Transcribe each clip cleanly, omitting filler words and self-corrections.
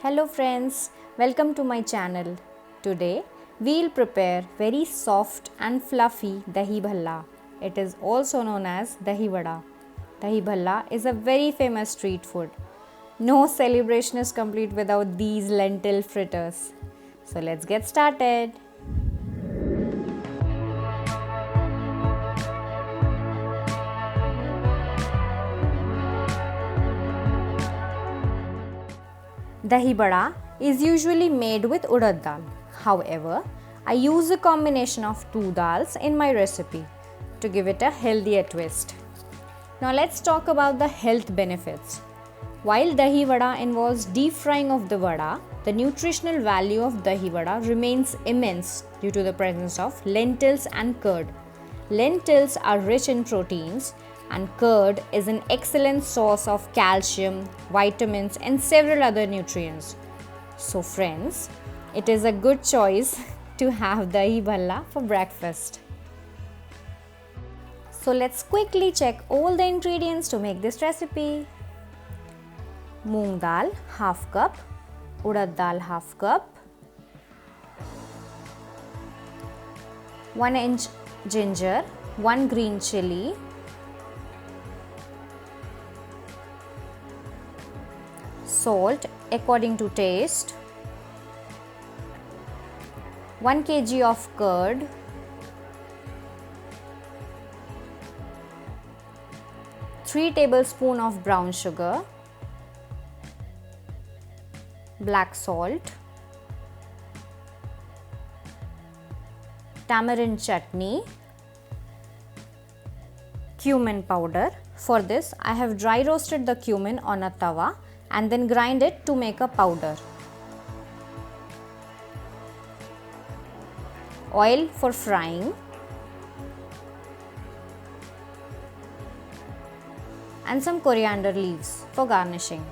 Hello friends, welcome to my channel. Today we'll prepare very soft and fluffy dahi bhalla. It is also known as dahi vada. Dahi bhalla is a very famous street food. No celebration is complete without these lentil fritters. So let's get started. Dahi bada is usually made with urad dal. However, I use a combination of two dals in my recipe to give it a healthier twist. Now let's talk about the health benefits. While dahi vada involves deep frying of the vada, the nutritional value of dahi vada remains immense due to the presence of lentils and curd. Lentils are rich in proteins and curd is an excellent source of calcium, vitamins and several other nutrients. So friends, it is a good choice to have dahi bhalla for breakfast. So let's quickly check all the ingredients to make this recipe. Moong dal half cup, urad dal half cup, 1 inch ginger, 1 green chili, salt according to taste, 1 kg of curd, three tablespoons of brown sugar, black salt, tamarind chutney, cumin powder. For this, I have dry roasted the cumin on a tawa and then grind it to make a powder. Oil for frying and some coriander leaves for garnishing.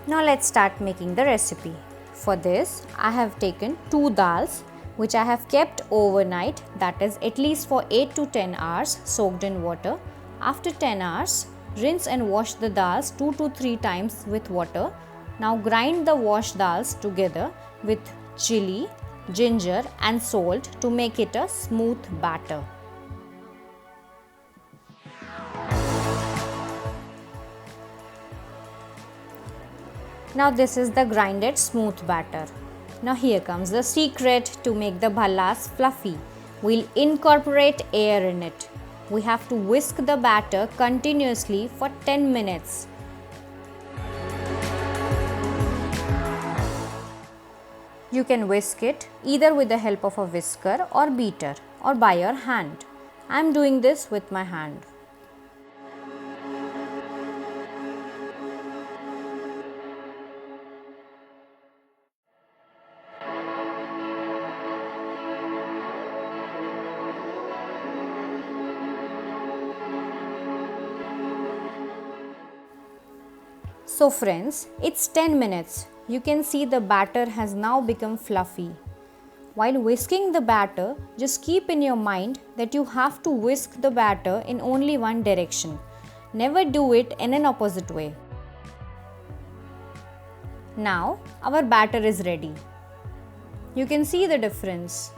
Now let's start making the recipe. For this, I have taken two dals which I have kept overnight, that is at least for 8 to 10 hours soaked in water. After 10 hours, rinse and wash the dals 2 to 3 times with water. Now grind the washed dals together with chili, ginger and salt to make it a smooth batter. Now this is the grinded smooth batter. Now here comes the secret to make the bhallas fluffy. We'll incorporate air in it. We have to whisk the batter continuously for 10 minutes. You can whisk it either with the help of a whisker or beater or by your hand. I am doing this with my hand. So friends, it's 10 minutes. You can see the batter has now become fluffy. While whisking the batter, just keep in your mind that you have to whisk the batter in only one direction. Never do it in an opposite way. Now our batter is ready. You can see the difference.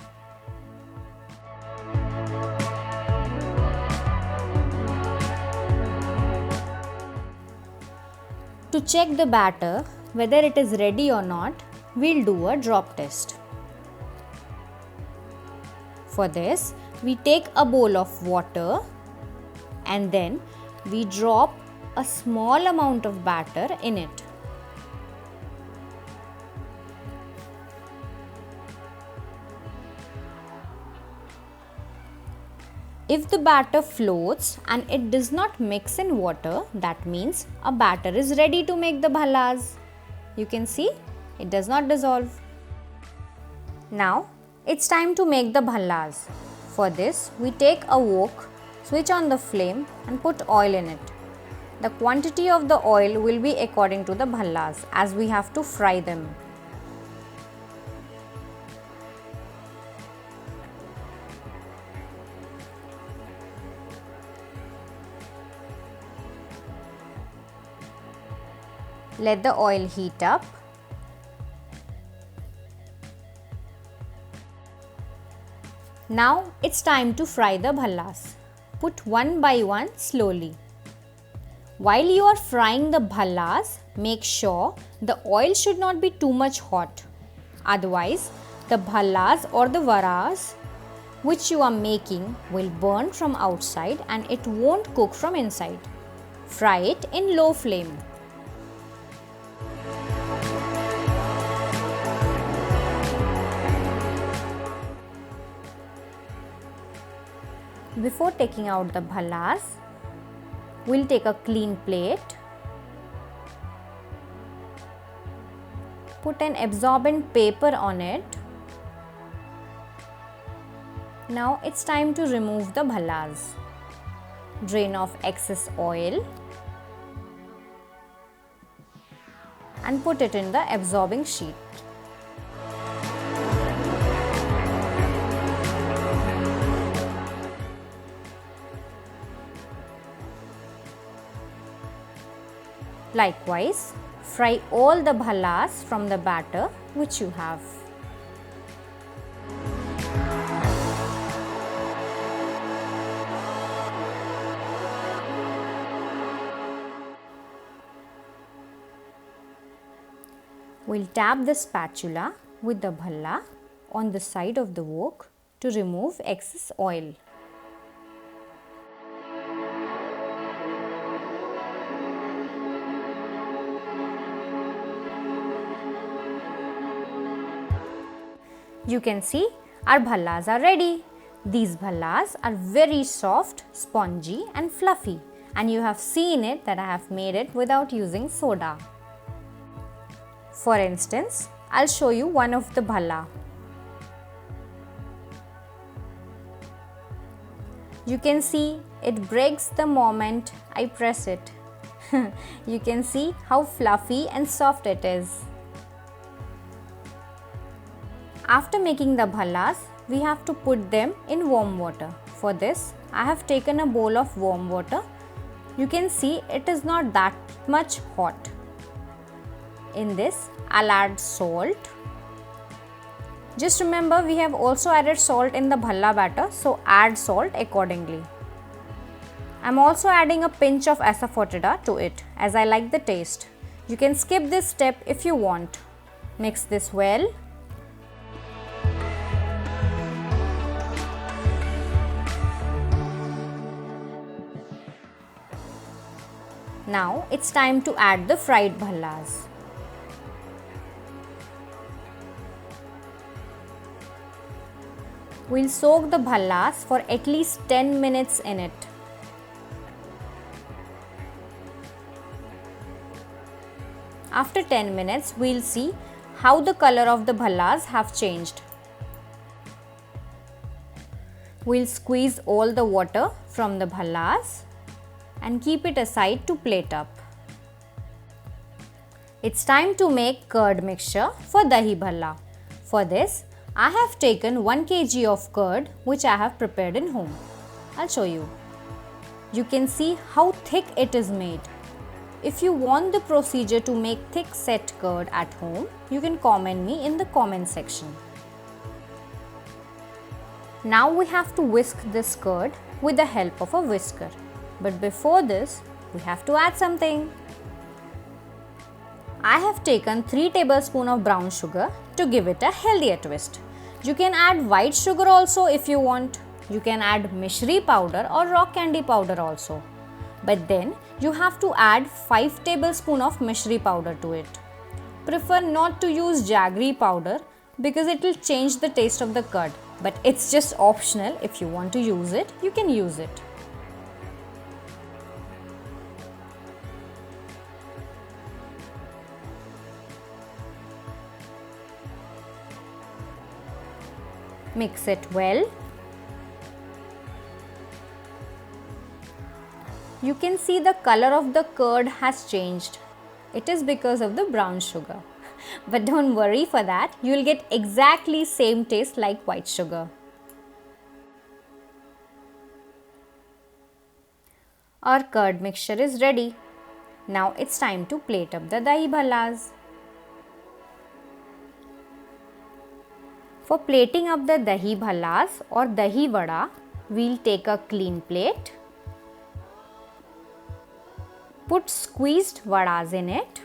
To check the batter, whether it is ready or not, we'll do a drop test. For this, we take a bowl of water and then we drop a small amount of batter in it. If the batter floats and it does not mix in water, that means a batter is ready to make the bhallas. You can see it does not dissolve. Now it's time to make the bhallas. For this, we take a wok, switch on the flame and put oil in it. The quantity of the oil will be according to the bhallas as we have to fry them. Let the oil heat up. Now it's time to fry the bhallas. Put one by one slowly. While you are frying the bhallas, make sure the oil should not be too much hot. Otherwise, the bhallas or the varas which you are making will burn from outside and it won't cook from inside. Fry it in low flame. Before taking out the bhallas, we'll take a clean plate, put an absorbent paper on it. Now it's time to remove the bhallas. Drain off excess oil and put it in the absorbing sheet. Likewise, fry all the bhallas from the batter which you have. We'll tap the spatula with the bhalla on the side of the wok to remove excess oil. You can see our bhallas are ready. These bhallas are very soft, spongy and fluffy, and you have seen it that I have made it without using soda. For instance, I'll show you one of the bhalla. You can see it breaks the moment I press it. You can see how fluffy and soft it is. After making the bhallas, we have to put them in warm water. For this, I have taken a bowl of warm water. You can see it is not that much hot. In this, I'll add salt. Just remember, we have also added salt in the bhalla batter, so add salt accordingly. I'm also adding a pinch of asafoetida to it as I like the taste. You can skip this step if you want. Mix this well. Now it's time to add the fried bhallas. We'll soak the bhallas for at least 10 minutes in it. After 10 minutes, we'll see how the color of the bhallas have changed. We'll squeeze all the water from the bhallas and keep it aside to plate up. It's time to make curd mixture for dahi bhalla. For this, I have taken 1 kg of curd which I have prepared in home. I'll show you. You can see how thick it is made. If you want the procedure to make thick set curd at home, you can comment me in the comment section. Now we have to whisk this curd with the help of a whisker. But before this, we have to add something. I have taken 3 tablespoons of brown sugar to give it a healthier twist. You can add white sugar also if you want. You can add mishri powder or rock candy powder also. But then you have to add 5 tablespoons of mishri powder to it. Prefer not to use jaggery powder because it will change the taste of the curd. But it's just optional. If you want to use it, you can use it. Mix it well. You can see the color of the curd has changed. It is because of the brown sugar. But don't worry for that, you will get exactly same taste like white sugar. Our curd mixture is ready. Now it's time to plate up the dahi bhallas. For plating up the dahi bhallas or dahi vada, we'll take a clean plate, put squeezed vadas in it,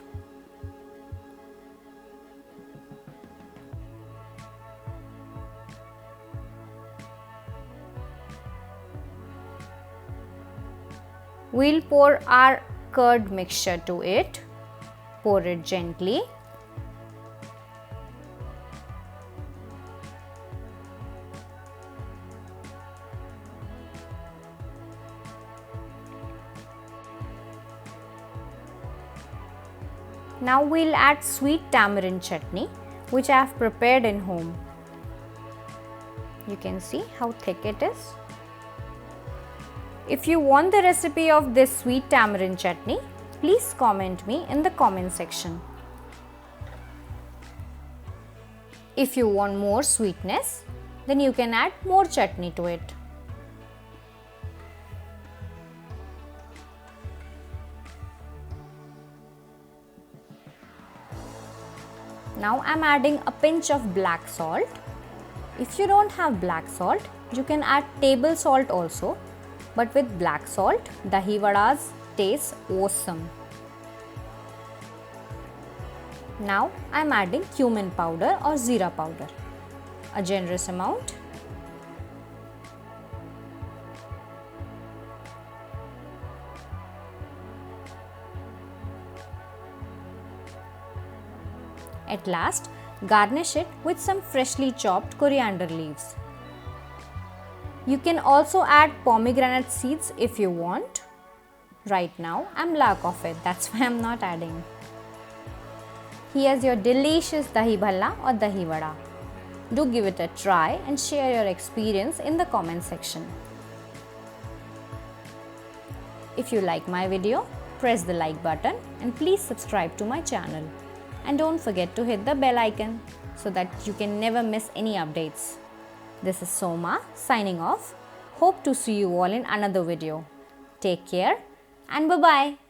we'll pour our curd mixture to it, pour it gently. Now we'll add sweet tamarind chutney which I have prepared in home. You can see how thick it is. If you want the recipe of this sweet tamarind chutney, please comment me in the comment section. If you want more sweetness, then you can add more chutney to it. Now I am adding a pinch of black salt. If you don't have black salt, you can add table salt also. But with black salt, dahi vadas taste awesome. Now I am adding cumin powder or jeera powder, a generous amount. At last, garnish it with some freshly chopped coriander leaves. You can also add pomegranate seeds if you want. Right now, I'm lack of it, that's why I'm not adding. Here's your delicious dahi bhalla or dahi vada. Do give it a try and share your experience in the comment section. If you like my video, press the like button and please subscribe to my channel. And don't forget to hit the bell icon so that you can never miss any updates. This is Soma signing off. Hope to see you all in another video. Take care and bye-bye.